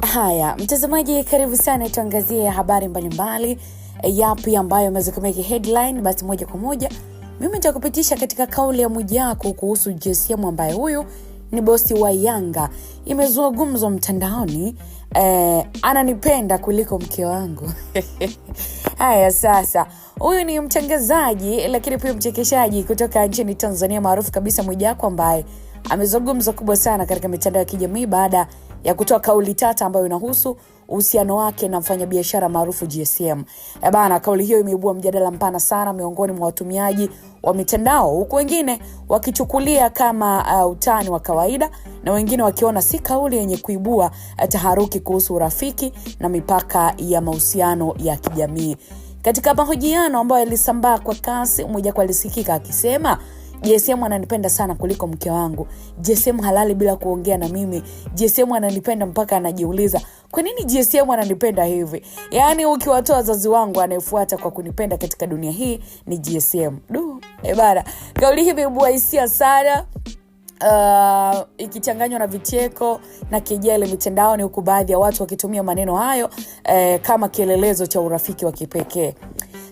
Haya, mtazamaji, karibu sana tuangazie habari mbalimbali yapi ambayo yamezikomeki headline. Basi moja kwa moja mimi nitakupitisha katika kauli ya Mwijaku kuhusu GSM ambaye huyu ni bosi wa Yanga. Imezua gumzo mtandaoni, ananipenda kuliko mke wangu. Haya sasa, huyu ni mtangazaji lakini pia mchekeshaji kutoka nchini Tanzania maarufu kabisa Mwijaku, ambaye amezungumza kubwa sana katika mitandao ya kijamii baada ya kutoa kauli tata ambayo inahusu uhusiano wake na mfanyabiashara maarufu GSM. Bana, kauli hiyo imeibua mjadala mpana sana miongoni mwa watumiaji wa mitandao, huku wengine wakichukulia kama utani wa kawaida na wengine wakiona si kauli yenye kuibua taharuki kuhusu urafiki na mipaka ya mahusiano ya kijamii. Katika mahojiano ambayo yalisambaa kwa kasi, Mwijaku alisikika akisema, GSM ananipenda sana kuliko mke wangu. GSM halali bila kuongea na mimi. GSM ananipenda mpaka anajiuliza, kwa nini GSM ananipenda hivi? Yaani ukiwatoa wazazi wangu, anayefuata kwa kunipenda katika dunia hii ni GSM. Bana, kauli hii imeibua hisia sana, ikichanganywa na vicheko na kejeli mitandaoni, huku baadhi ya watu wakitumia maneno hayo kama kielelezo cha urafiki wa kipekee.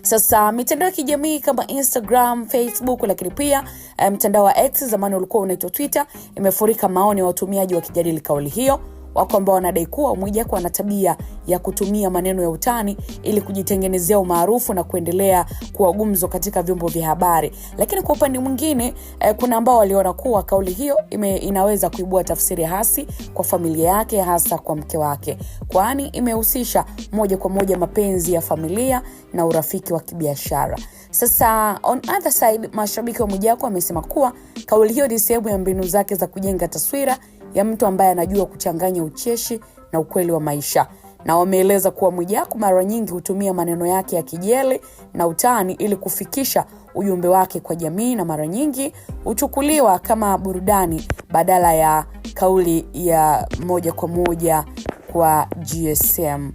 Sasa mitandao ya kijamii kama Instagram, Facebook, lakini pia mtandao wa X, zamani ulikuwa unaitwa Twitter, imefurika maoni ya watumiaji wakijadili kauli hiyo. Wako ambao wanadai kuwa Mwijaku ana tabia ya kutumia maneno ya utani ili kujitengenezea umaarufu na kuendelea kuwa gumzo katika vyombo vya habari. Lakini kwa upande mwingine, kuna ambao waliona kuwa kauli hiyo inaweza kuibua tafsiri hasi kwa familia yake, hasa kwa mke wake, kwani imehusisha moja kwa moja mapenzi ya familia na urafiki wa kibiashara. Sasa on other side, mashabiki wa Mwijaku wamesema kuwa kauli hiyo ni sehemu ya mbinu zake za kujenga taswira ya mtu ambaye anajua kuchanganya ucheshi na ukweli wa maisha, na wameeleza kuwa Mwijaku mara nyingi hutumia maneno yake ya kejeli na utani ili kufikisha ujumbe wake kwa jamii, na mara nyingi huchukuliwa kama burudani badala ya kauli ya moja kwa moja kwa GSM.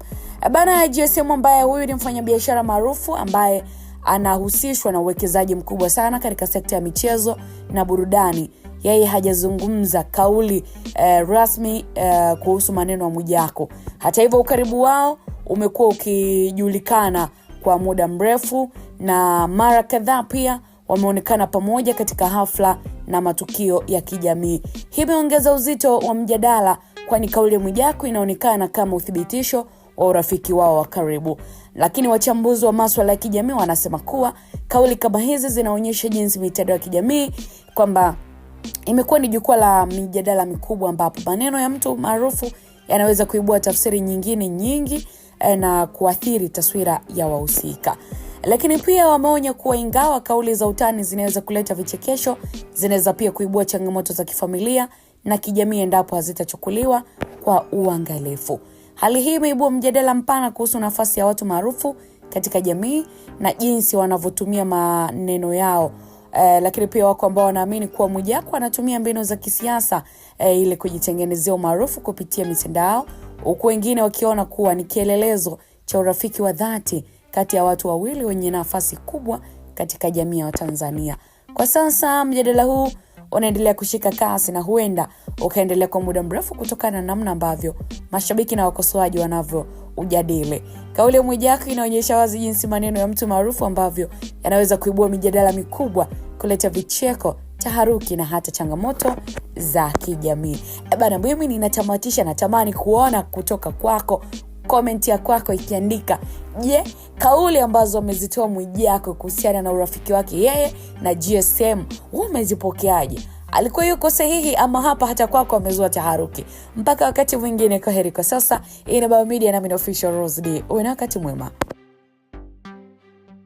Bana, GSM ambaye huyu ni mfanyabiashara maarufu ambaye anahusishwa na uwekezaji mkubwa sana katika sekta ya michezo na burudani, yeye hajazungumza kauli rasmi kuhusu maneno ya Mwijaku. Hata hivyo, ukaribu wao umekuwa ukijulikana kwa muda mrefu, na mara kadhaa pia wameonekana pamoja katika hafla na matukio ya kijamii. Hii imeongeza uzito wa mjadala, kwani kauli ya Mwijaku inaonekana kama uthibitisho wa urafiki wao wa karibu. Lakini wachambuzi wa masuala ya kijamii wanasema kuwa kauli kama hizi zinaonyesha jinsi mitandao ya kijamii kwamba imekuwa ni jukwaa la mijadala mikubwa, ambapo maneno ya mtu maarufu yanaweza kuibua tafsiri nyingine nyingi na kuathiri taswira ya wahusika. Lakini pia wameonya kuwa ingawa kauli za utani zinaweza kuleta vichekesho, zinaweza pia kuibua changamoto za kifamilia na kijamii endapo hazitachukuliwa kwa uangalifu. Hali hii imeibua mjadala mpana kuhusu nafasi ya watu maarufu katika jamii na jinsi wanavyotumia maneno yao. Lakini pia wako ambao wanaamini kuwa Mwijaku anatumia mbinu za kisiasa ili kujitengenezea umaarufu kupitia mitandao, huku wengine wakiona kuwa ni kielelezo cha urafiki wa dhati kati ya watu wawili wenye nafasi kubwa katika jamii ya Tanzania. Kwa sasa mjadala huu unaendelea kushika kasi na huenda ukaendelea kwa muda mrefu kutokana na namna ambavyo mashabiki na wakosoaji wanavyo ujadili. Kauli ya Mwijaku inaonyesha wazi jinsi maneno ya mtu maarufu ambavyo yanaweza kuibua mijadala mikubwa, kuleta vicheko, taharuki na hata changamoto za kijamii. Bana, mimi ninatamatisha, natamani kuona kutoka kwako comment ya kwako ikiandika, je, kauli ambazo amezitoa Mwijaku kuhusiana na urafiki wake yeye na GSM umezipokeaje? Alikuwa yuko sahihi ama hapa hata kwako amezua taharuki? Mpaka wakati mwingine, kwaheri kwa sasa. Hii ni Baba Media na mimi Official Rose D. Uwe na wakati mwema.